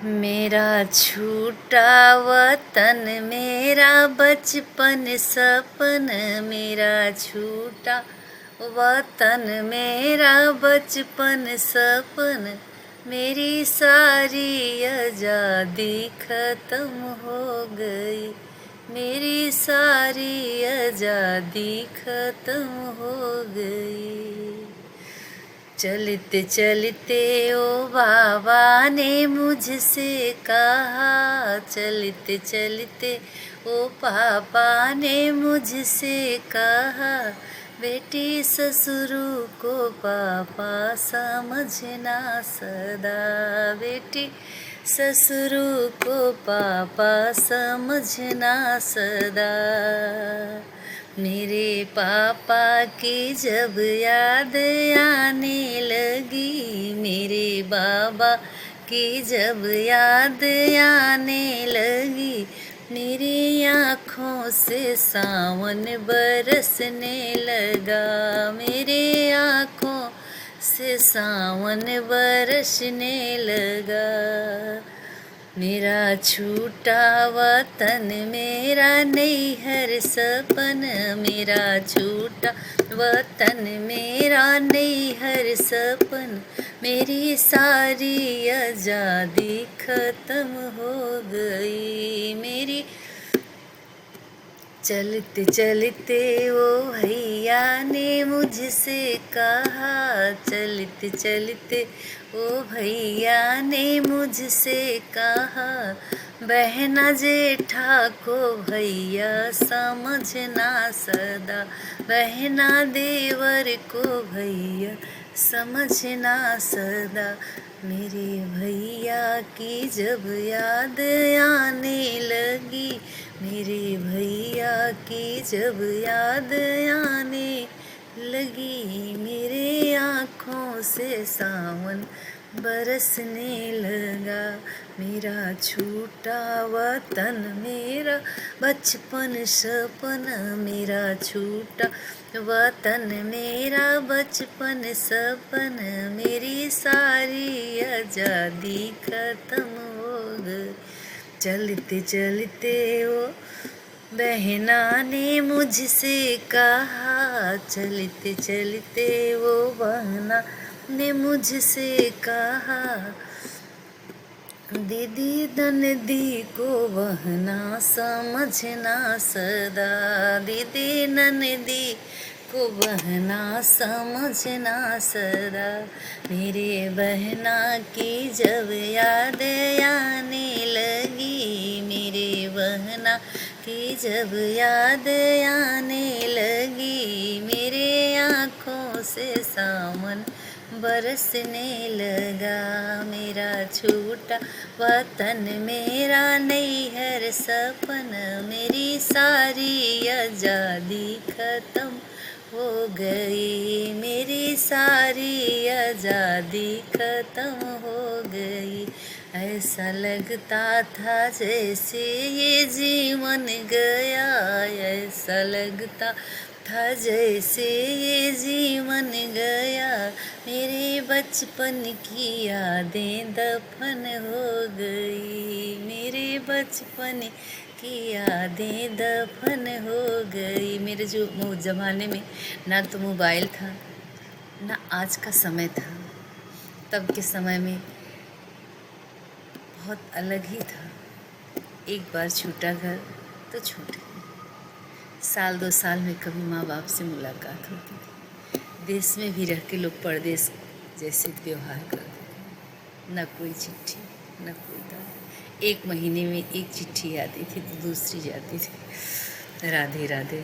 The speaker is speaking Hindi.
मेरा छूटा वतन मेरा बचपन सपन, मेरा छूटा वतन मेरा बचपन सपन, मेरी सारी आज़ादी ख़त्म हो गई, मेरी सारी आज़ादी ख़त्म हो गई। चलते चलते ओ बाबा ने मुझसे कहा, चलते चलते ओ पापा ने मुझसे कहा, बेटी ससुरों को पापा समझना सदा, बेटी ससुरों को पापा समझना सदा। मेरे पापा की जब याद आने लगी, मेरे बाबा की जब याद आने लगी, मेरी आँखों से सावन बरसने लगा, मेरे आँखों से सावन बरसने लगा। मेरा छूटा वतन मेरा नैहर सपन, मेरा छूटा वतन मेरा नैहर सपन, मेरी सारी आज़ादी ख़त्म हो गई, मेरी चलते चलते ओ भैया ने मुझसे कहा, चलते चलते ओ भैया ने मुझसे कहा, बहना जेठा को भैया समझना सदा, बहना देवर को भैया समझना सदा। मेरे भैया की जब याद आने लगी, मेरे भैया की जब याद आने लगी, मेरे आँखों से सावन बरसने लगा। मेरा छूटा वतन मेरा बचपन सपन, मेरा छूटा वतन मेरा बचपन सपन, मेरी सारी आज़ादी ख़त्म हो गई। चलते चलते वो बहना ने मुझसे कहा, चलते चलते वो बहना ने मुझसे कहा, दीदी ननदी को बहना समझना सदा, दीदी ननदी को बहना समझना सदा। मेरे बहना की जब याद आने लगी, मेरे बहना की जब याद आने लगी, मेरे आँखों से सावन बरसने लगा। मेरा छूटा वतन मेरा नैहर सपन, मेरी सारी आज़ादी ख़त्म हो गई, मेरी सारी आज़ादी ख़त्म हो गई। ऐसा लगता था जैसे ये जीवन गया, ऐसा लगता था जैसे ये जीवन गया, मेरे बचपन की यादें दफन हो गई, मेरे बचपन की यादें दफन हो गई। मेरे जो ज़माने में ना तो मोबाइल था ना आज का समय था, तब के समय में बहुत अलग ही था। एक बार छूटा घर तो छूट गई, साल 2 साल में कभी माँ बाप से मुलाकात होती थी, देश में भी रह के लोग परदेश जैसे व्यवहार करते थे, न कोई चिट्ठी न कोई दर, 1 महीने में एक चिट्ठी आती थी तो दूसरी जाती थी। राधे राधे।